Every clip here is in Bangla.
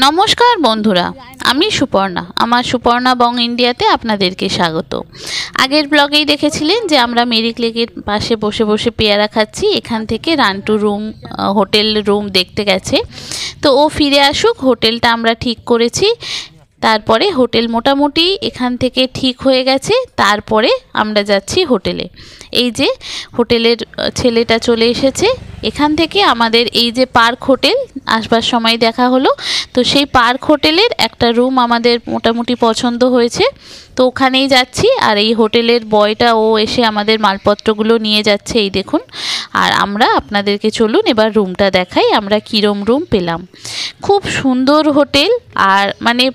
নমস্কার বন্ধুরা, আমি সুপর্ণা। আমার সুপর্ণা বং ইন্ডিয়াতে আপনাদেরকে স্বাগত। আগের ব্লগেই দেখেছিলেন যে আমরা মেরিক লেকের পাশে বসে বসে পেয়ারা খাচ্ছি। এখান থেকে রান্টু হোটেল রুম দেখতে গেছে, তো ও ফিরে আসুক, হোটেলটা আমরা ঠিক করেছি। তারপরে হোটেল মোটামুটি এখান থেকে ঠিক হয়ে গেছে, তারপরে আমরা যাচ্ছি হোটেলে। এই যে হোটেলের ছেলেটা চলে এসেছে। এখান থেকে আমাদের এই যে পার্ক হোটেল আসবার সময় দেখা হলো, তো সেই পার্ক হোটেলের একটা রুম আমাদের মোটামুটি পছন্দ হয়েছে, তো ওখানেই যাচ্ছি। আর এই হোটেলের বয়টা ও এসে আমাদের মালপত্রগুলো নিয়ে যাচ্ছে, এই দেখুন। আর আমরা আপনাদেরকে চলুন এবার রুমটা দেখাই, আমরা কীরম রুম পেলাম। খুব সুন্দর হোটেল, আর মানে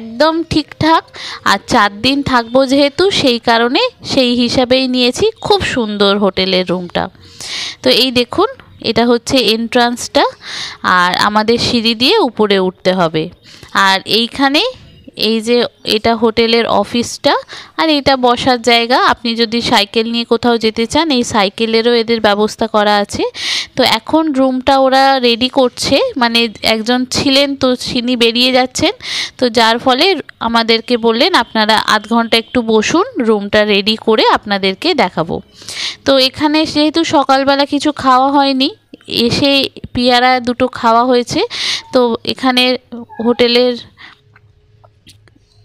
একদম ঠিকঠাক। আর 4 দিন থাকবো যেহেতু, সেই কারণে সেই হিসাবেই নিয়েছি। খুব সুন্দর হোটেলের রুমটা। তো এই দেখুন, এটা হচ্ছে এন্ট্রান্সটা, আর আমাদের সিঁড়ি দিয়ে উপরে উঠতে হবে। আর এইখানে এই যে এটা হোটেলের অফিসটা, আর এটা বসার জায়গা। আপনি যদি সাইকেল নিয়ে কোথাও যেতে চান, এই সাইকেলেরও এদের ব্যবস্থা করা আছে। তো এখন রুমটা ওরা রেডি করছে, মানে একজন ছিলেন তো তিনি বেরিয়ে যাচ্ছেন, তো যার ফলে আমাদেরকে বললেন আপনারা আধ ঘন্টা একটু বসুন, রুমটা রেডি করে আপনাদেরকে দেখাবো। তো এখানে যেহেতু সকালবেলা কিছু খাওয়া হয়নি, এসে পেয়ারা দুটো খাওয়া হয়েছে, তো এখানে হোটেলের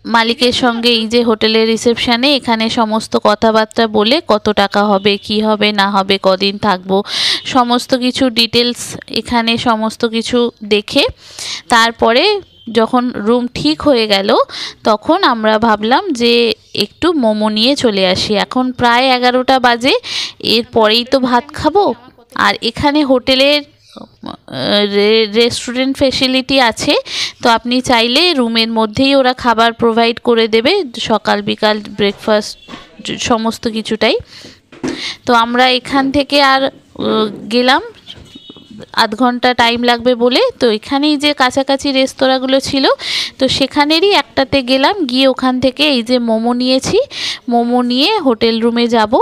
মালিকের সঙ্গে এই যে হোটেলের রিসেপশানে এখানে সমস্ত কথাবার্তা বলে কত টাকা হবে, কি হবে না হবে, কদিন থাকবো, সমস্ত কিছু ডিটেলস এখানে সমস্ত কিছু দেখে তারপরে যখন রুম ঠিক হয়ে গেল, তখন আমরা ভাবলাম যে একটু মোমো নিয়ে চলে আসি। এখন প্রায় 11টা বাজে, এরপরেই তো ভাত খাবো। আর এখানে হোটেলের রেস্টুরেন্ট ফেসিলিটি আছে, তো আপনি চাইলে রুমের মধ্যেই ওরা খাবার প্রোভাইড করে দেবে, সকাল বিকাল ব্রেকফাস্ট সমস্ত কিছুটাই। তো আমরা এখান থেকে আর গেলাম, আধ ঘন্টা টাইম লাগবে বলে। তো এখানেই যে কাছাকাছি রেস্তোরাঁগুলো ছিল, তো সেখানেরই একটাতে গেলাম, গিয়ে ওখান থেকে এই যে মোমো নিয়েছি। মোমো নিয়ে হোটেল রুমে যাব,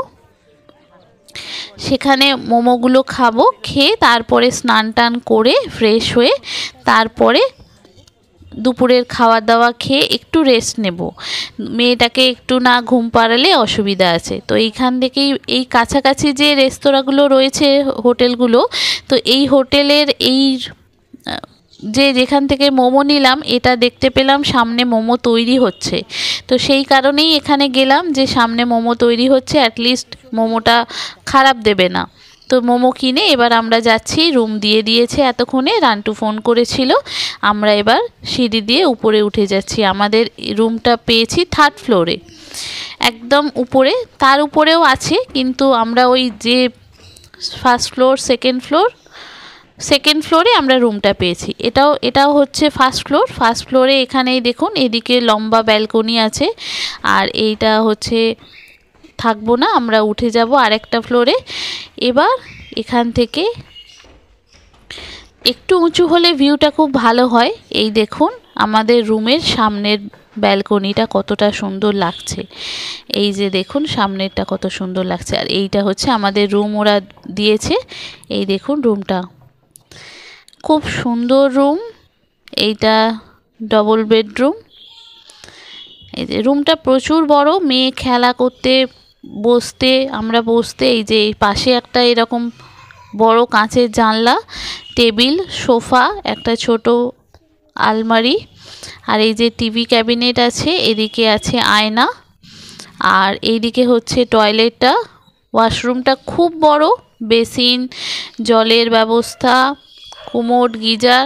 সেখানে মোমোগুলো খাবো, খেয়ে তারপরে স্নান টান করে ফ্রেশ হয়ে তারপরে দুপুরের খাওয়া দাওয়া খেয়ে একটু রেস্ট নেব। মেয়েটাকে একটু না ঘুম পাড়ালে অসুবিধা আছে। তো এইখান থেকেই এই কাছাকাছি যে রেস্তোরাঁগুলো রয়েছে হোটেলগুলো, তো এই হোটেলের এই যেখান থেকে মোমো নিলাম, এটা দেখতে পেলাম সামনে মোমো তৈরি হচ্ছে। তো সেই কারণেই এখানে গেলাম যে সামনে মোমো তৈরি হচ্ছে, অ্যাটলিস্ট মোমোটা খারাপ দেবে না। তো মোমো কিনে এবার আমরা যাচ্ছি, রুম দিয়ে দিয়েছে এতক্ষণে, রান্টু ফোন করেছিল। আমরা এবার সিঁড়ি দিয়ে উপরে উঠে যাচ্ছি। আমাদের রুমটা পেয়েছি 3rd ফ্লোরে, একদম উপরে। তার উপরেও আছে, কিন্তু আমরা ওই যে 1st ফ্লোর 2nd ফ্লোরে আমরা রুমটা পেয়েছি। এটাও হচ্ছে 1st ফ্লোর। 1st ফ্লোরে এখানেই দেখুন, এদিকে লম্বা ব্যালকনি আছে। আর এইটা হচ্ছে থাকবো না, আমরা উঠে যাব আরেকটা ফ্লোরে। এবার এখান থেকে একটু উঁচু হলে ভিউটা খুব ভালো হয়। এই দেখুন আমাদের রুমের সামনের ব্যালকনিটা কতটা সুন্দর লাগছে। এই যে দেখুন সামনেরটা কত সুন্দর লাগছে। আর এইটা হচ্ছে আমাদের রুম ওরা দিয়েছে। এই দেখুন রুমটা খুব সুন্দর রুম, এইটা ডবল বেডরুম। এই যে রুমটা প্রচুর বড়, মেয়ে খেলা করতে আমরা বসতে এই যে পাশে একটা এরকম বড় কাঁচের জানলা, টেবিল, সোফা, একটা ছোট আলমারি, আর এই যে টিভি ক্যাবিনেট আছে, এদিকে আছে আয়না, আর এইদিকে হচ্ছে টয়লেটটা। ওয়াশরুমটা খুব বড়, বেসিন, জলের ব্যবস্থা, কুমোড, গিজার,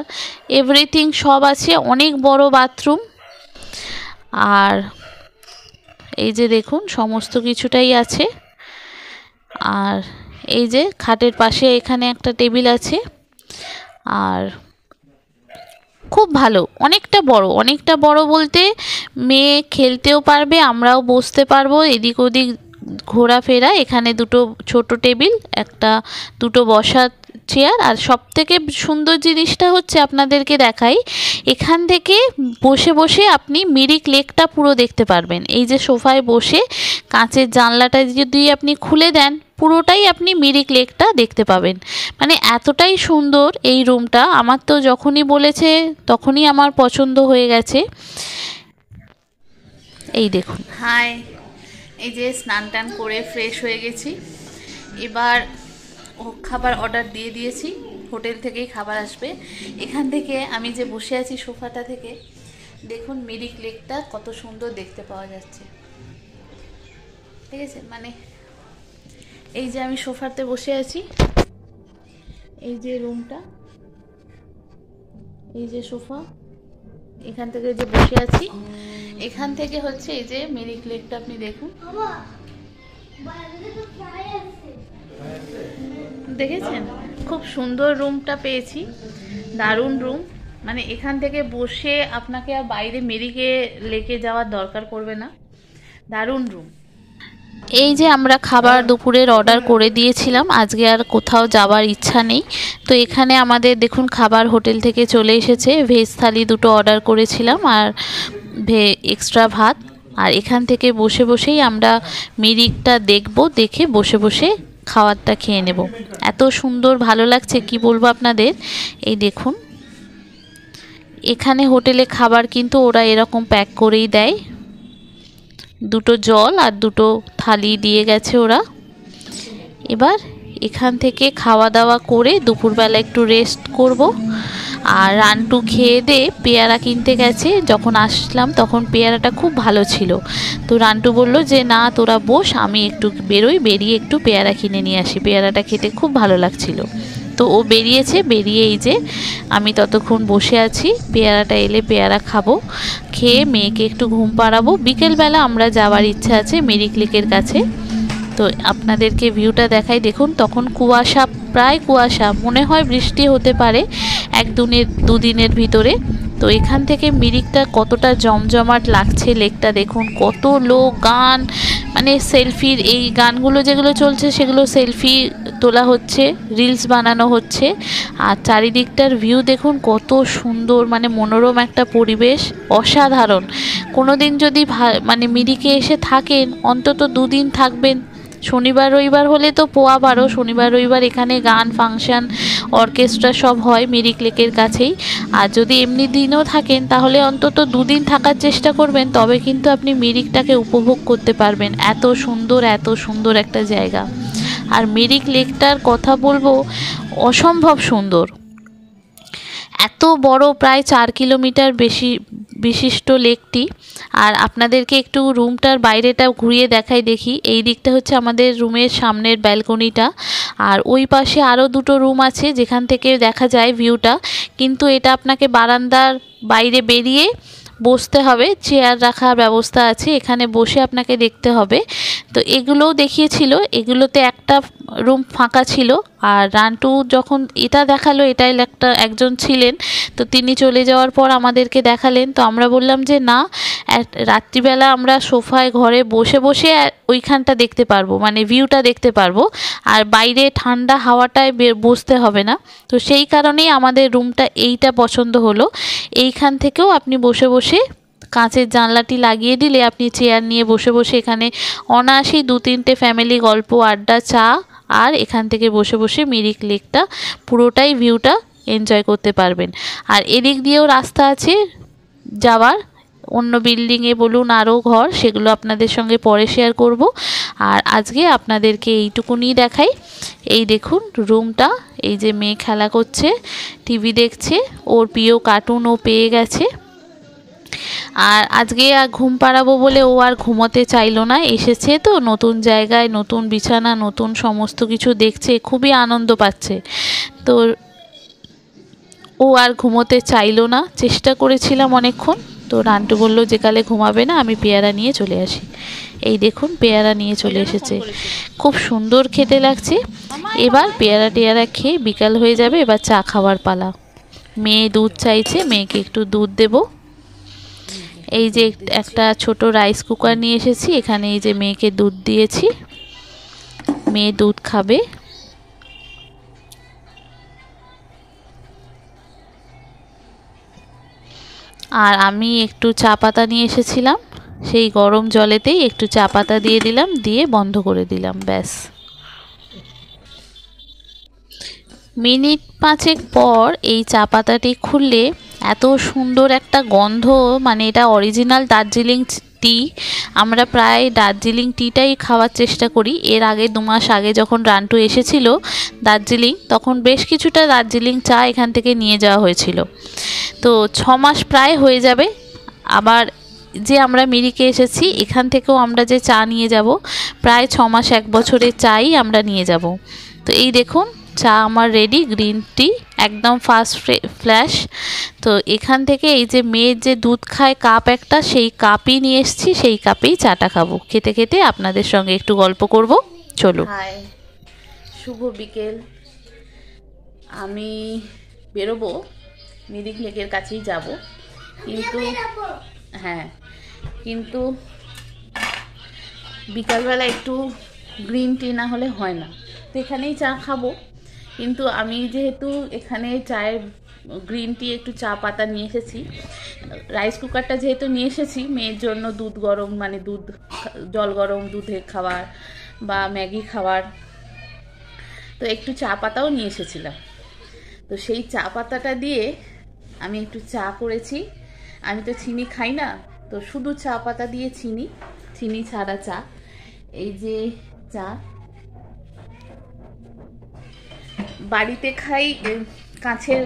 এভরিথিং সব আছে, অনেক বড় বাথরুম। আর এই যে দেখুন সমস্ত কিছুটাই আছে। আর এই যে খাটের পাশে এখানে একটা টেবিল আছে। আর খুব ভালো, অনেকটা বড় বলতে মেয়ে খেলতেও পারবে, আমরাও বসতে পারবো, এদিক ওদিক ঘোরাফেরা। এখানে দুটো ছোট টেবিল, দুটো বসার চেয়ার। আর সবথেকে সুন্দর জিনিসটা হচ্ছে আপনাদেরকে দেখাই, এখান থেকে বসে বসে আপনি মিরিক লেকটা পুরো দেখতে পারবেন। এই যে সোফায় বসে কাঁচের জানলাটা যদি আপনি খুলে দেন, পুরোটাই আপনি মিরিক লেকটা দেখতে পাবেন। মানে এতটাই সুন্দর এই রুমটা, আমার তো যখনই বলেছে তখনই আমার পছন্দ হয়ে গেছে। এই দেখুন, হাই, এই যে স্নান টান করে ফ্রেশ হয়ে গেছি। এবার খাবার অর্ডার দিয়ে দিয়েছি, হোটেল থেকেই খাবার আসবে। এখান থেকে আমি যে বসে আছি সোফাটা থেকে, দেখুন মিরিক লেকটা কত সুন্দর দেখতে পাওয়া যাচ্ছে, ঠিক আছে। মানে এই যে আমি সোফাতে বসে আছি, এই যে রুমটা, এই যে সোফা, এখান থেকে যে বসে আছি, এখান থেকে হচ্ছে এই যে মিরিক লেকটা আপনি দেখুন, দেখেছেন? খুব সুন্দর রুমটা পেয়েছি, দারুণ রুম। মানে এখান থেকে বসে আপনাকে আর বাইরে মিরিকে লেকে যাওয়ার দরকার পড়বে না, দারুণ রুম। এই যে আমরা খাবার দুপুরের অর্ডার করে দিয়েছিলাম, আজকে আর কোথাও যাওয়ার ইচ্ছা নেই, তো এখানে আমাদের দেখুন খাবার হোটেল থেকে চলে এসেছে। ভেজ থালি দুটো অর্ডার করেছিলাম আর এক্সট্রা ভাত। আর এখান থেকে বসে বসেই আমরা মিরিকটা দেখব, দেখে বসে বসে খাবারটা খেয়ে নেব। এত সুন্দর ভালো লাগছে কি বলবো আপনাদের। এই দেখুন, এখানে হোটেলে খাবার কিন্তু ওরা এরকম প্যাক করেই দেয়, দুটো জল আর দুটো থালি দিয়ে গেছে ওরা। এবার এখান থেকে খাওয়া দাওয়া করে দুপুরবেলা একটু রেস্ট করব। আর রান্টু খেয়ে দিয়ে পেয়ারা কিনতে গেছে, যখন আসলাম তখন পেয়ারাটা খুব ভালো ছিল, তো রান্টু বলল যে না তোরা বস, আমি একটু বেরোই, বেরিয়ে একটু পেয়ারা কিনে নিয়ে আসি, পেয়ারাটা খেতে খুব ভালো লাগছিল। তো ও বেরিয়েছে, বেরিয়ে এই যে আমি ততক্ষণ বসে আছি, পেয়ারাটা এলে পেয়ারা খাবো, খেয়ে মেয়েকে একটু ঘুম পাড়াবো। বিকেলবেলা আমরা যাওয়ার ইচ্ছা আছে মিরিক লেকের কাছে। তো আপনাদেরকে ভিউটা দেখাই, দেখুন তখন কুয়াশা, প্রায় কুয়াশা, মনে হয় বৃষ্টি হতে পারে দুদিনের ভিতরে। তো এখান থেকে মিরিকটা কতটা জমজমাট লাগছে লেকটা দেখুন, কত লোক, গান, মানে সেলফির এই গানগুলো যেগুলো চলছে সেগুলো সেলফি তোলা হচ্ছে, রিলস বানানো হচ্ছে। আর চারিদিকটার ভিউ দেখুন কত সুন্দর, মানে মনোরম একটা পরিবেশ, অসাধারণ। কোনো দিন যদি মানে মিরিকে এসে থাকেন, অন্তত 2 দিন থাকবেন। শনিবার রবিবার হলে তো পোয়া বারো, শনিবার রবিবার এখানে গান, ফাংশন, অর্কেস্ট্রা সব হয় মিরিক লেকের কাছেই। আর যদি এমনি দিনও থাকেন তাহলে অন্তত 2 দিন থাকার চেষ্টা করবেন, তবে কিন্তু আপনি মিরিকটাকে উপভোগ করতে পারবেন। এত সুন্দর, এত সুন্দর একটা জায়গা। আর মিরিক লেকটার কথা বলবো, অসম্ভব সুন্দর, এত বড়, প্রায় 4 কিলোমিটার বেশি বিশিষ্ট লেকটি। আর আপনাদেরকে একটু রুমটার বাইরেটা ঘুরিয়ে দেখাই, দেখি। এই দিকটা হচ্ছে আমাদের রুমের সামনের ব্যালকনিটা, আর ওই পাশে আরও 2টো রুম আছে যেখান থেকে দেখা যায় ভিউটা, কিন্তু এটা আপনাকে বারান্দার বাইরে বেরিয়ে বসতে হবে, চেয়ার রাখার ব্যবস্থা আছে, এখানে বসে আপনাকে দেখতে হবে। তো এগুলোও দেখিয়েছিল, এগুলোতে একটা রুম ফাঁকা ছিল। আর রান্টু যখন এটা দেখালো, এটাই একজন ছিলেন, তো তিনি চলে যাওয়ার পর আমাদেরকে দেখালেন। তো আমরা বললাম যে না, রাত্রিবেলা আমরা সোফায় ঘরে বসে বসে ওইখানটা দেখতে পারবো, মানে ভিউটা দেখতে পারবো, আর বাইরে ঠান্ডা হাওয়াটায় বসতে হবে না। তো সেই কারণেই আমাদের রুমটা এইটা পছন্দ হলো। এইখান থেকেও আপনি বসে বসে কাঁচের জানলাটি লাগিয়ে দিলে আপনি চেয়ার নিয়ে বসে বসে এখানে অনায়াসেই 2-3টে ফ্যামিলি গল্প, আড্ডা, চা, আর এখান থেকে বসে বসে মিরিক লেকটা পুরোটাই ভিউটা এনজয় করতে পারবেন। আর এদিক দিয়েও রাস্তা আছে যাওয়ার, অন্য বিল্ডিংয়ে বলুন আরও ঘর, সেগুলো আপনাদের সঙ্গে পরে শেয়ার করব। আর আজকে আপনাদেরকে এইটুকুনি দেখাই। এই দেখুন রুমটা, এই যে মেয়ে খেলা করছে, টিভি দেখছে, ওর প্রিয় কার্টুন ও পেয়ে গেছে। আর আজকে আর ঘুম পাড়াবো বলে ও আর ঘুমোতে চাইলো না, এসেছে তো নতুন জায়গায়, নতুন বিছানা, নতুন সমস্ত কিছু দেখছে, খুবই আনন্দ পাচ্ছে। তো ও আর ঘুমোতে চাইলো না, চেষ্টা করেছিলাম অনেকক্ষণ। তো রান্টু বললো যে কালে ঘুমাবে না, আমি পেয়ারা নিয়ে চলে আসি। এই দেখুন পেয়ারা নিয়ে চলে এসেছে, খুব সুন্দর খেতে লাগছে। এবার পেয়ারা টেয়ারা খেয়ে বিকাল হয়ে যাবে, এবার চা খাওয়ার পালা। মেয়ে দুধ চাইছে, মেয়েকে একটু দুধ দেব। এই যে একটা ছোট রাইস কুকার নিয়ে এসেছি, এখানে এই যে মেয়েকে দুধ দিয়েছি, মেয়ে দুধ খাবে। আর আমি একটু চা পাতা নিয়ে এসেছিলাম, সেই গরম জলেতেই একটু চা পাতা দিয়ে দিলাম, দিয়ে বন্ধ করে দিলাম, ব্যাস। মিনিট 5 পর এই চা পাতাটি খুললে এত সুন্দর একটা গন্ধ, মানে এটা অরিজিনাল দার্জিলিং টি। আমরা প্রায় দার্জিলিং টিটাই খাওয়ার চেষ্টা করি। এর আগে 2 মাস আগে যখন রান্টু এসেছিল দার্জিলিং, তখন বেশ কিছুটা দার্জিলিং চা এখান থেকে নিয়ে যাওয়া হয়েছিল। তো 6 মাস প্রায় হয়ে যাবে। আবার যে আমরা মিরিকে এসেছি এখান থেকেও আমরা যে চা নিয়ে যাব, প্রায় 6 মাস 1 বছরের চাই আমরা নিয়ে যাব। তো এই দেখুন চা আমার রেডি, গ্রিন টি, একদম ফার্স্ট ফ্ল্যাশ। তো এখান থেকে এই যে মেয়ের যে দুধ খায় কাপ একটা, সেই কাপই নিয়ে এসেছি, সেই কাপেই চাটা খাবো। খেতে খেতে আপনাদের সঙ্গে একটু গল্প করব, চলো। হাই, শুভ বিকেল। আমি বেরোবো, মিরিক লেকের কাছেই যাব, কিন্তু হ্যাঁ, কিন্তু বিকালবেলা একটু গ্রিন টি না হলে হয় না। তো এখানেই চা খাবো, কিন্তু আমি যেহেতু এখানে চায়ের গ্রিন টি একটু চা পাতা নিয়ে এসেছি, রাইস কুকারটা যেহেতু নিয়ে এসেছি মেয়ের জন্য দুধ গরম, মানে দুধ জল গরম দুধে খাবার বা ম্যাগি খাবার, তো একটু চা পাতাও নিয়ে এসেছিলাম। তো সেই চা পাতাটা দিয়ে আমি একটু চা করেছি। আমি তো চিনি খাই না, তো শুধু চা পাতা দিয়ে চিনি ছাড়া চা। এই যে চা বাড়িতে খাই কাঁচের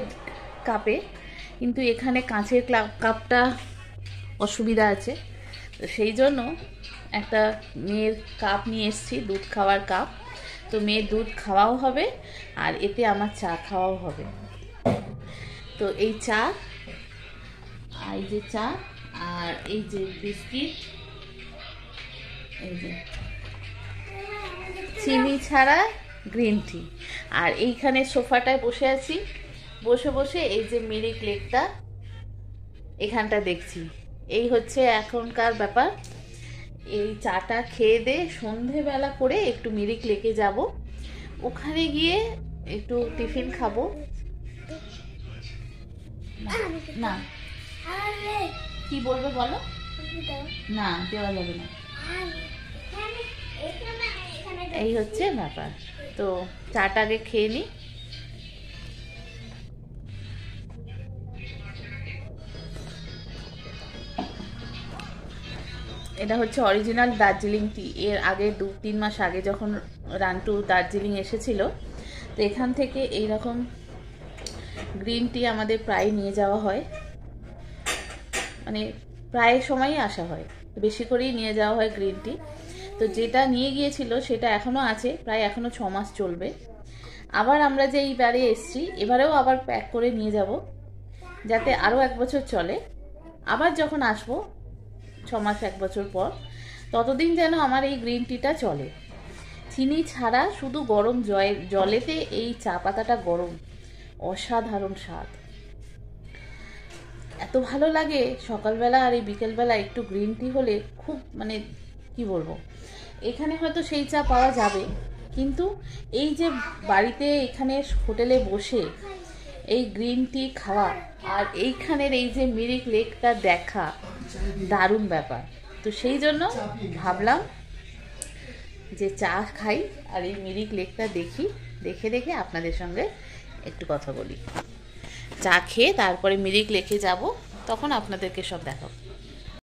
কাপে, কিন্তু এখানে কাঁচের কাপটা অসুবিধা আছে, তো সেই জন্য একটা মেয়ের কাপ নিয়ে এসেছি, দুধ খাওয়ার কাপ। তো মেয়ের দুধ খাওয়াও হবে আর এতে আমার চা খাওয়াও হবে। তো এই চা, এই যে চা, আর এই যে বিস্কিট, এই যে চিনি ছাড়া গ্রিন টি। আর এইখানে সোফাটায় বসে আছি, বসে বসে এই যে মিরিক লেকটা এখানটা দেখছি। এই হচ্ছে এখনকার ব্যাপার। এই চাটা খেয়ে দিয়ে সন্ধেবেলা করে একটু মিরিক লেকে যাব, ওখানে গিয়ে একটু টিফিন খাবো। না কি বলবে বলো? না, দেওয়া যাবে না। এই হচ্ছে ব্যাপার। তো চাটা আগে খেয়ে নিই। এটা হচ্ছে অরিজিনাল দার্জিলিং টি। এর আগে 2-3 মাস আগে যখন রান্টু দার্জিলিং এসেছিল, তো এখান থেকে এইরকম গ্রিন টি আমাদের প্রায় নিয়ে যাওয়া হয়, মানে প্রায় সময়ই আসা হয়, বেশি করেই নিয়ে যাওয়া হয় গ্রিন টি। তো যেটা নিয়ে গিয়েছিল সেটা এখনও আছে, প্রায় এখনও 6 মাস চলবে। আবার আমরা যে এইবারে এসছি, এবারেও আবার প্যাক করে নিয়ে যাব, যাতে আরও 1 বছর চলে। আবার যখন আসবো 6 মাস 1 বছর পর, ততদিন যেন আমার এই গ্রিন টিটা চলে। চিনি ছাড়া শুধু গরম জলেতে এই চা পাতাটা গরম, অসাধারণ স্বাদ, এত ভালো লাগে। সকালবেলা আর এই বিকেলবেলা একটু গ্রিন টি হলে খুব, মানে কি বলবো, এখানে হয়তো সেই চা পাওয়া যাবে, কিন্তু এই যে বাড়িতে এখানে হোটেলে বসে এই গ্রিন টি খাওয়া আর এইখানের এই যে মিরিক লেকটা দেখা, দারুণ ব্যাপার। তো সেই জন্য ভাবলাম যে চা খাই আর এই মিরিক লেকটা দেখি, দেখে আপনাদের সঙ্গে একটু কথা বলি। চা খেয়ে তারপরে মিরিক লেকে যাব, তখন আপনাদেরকে সব দেখাবো।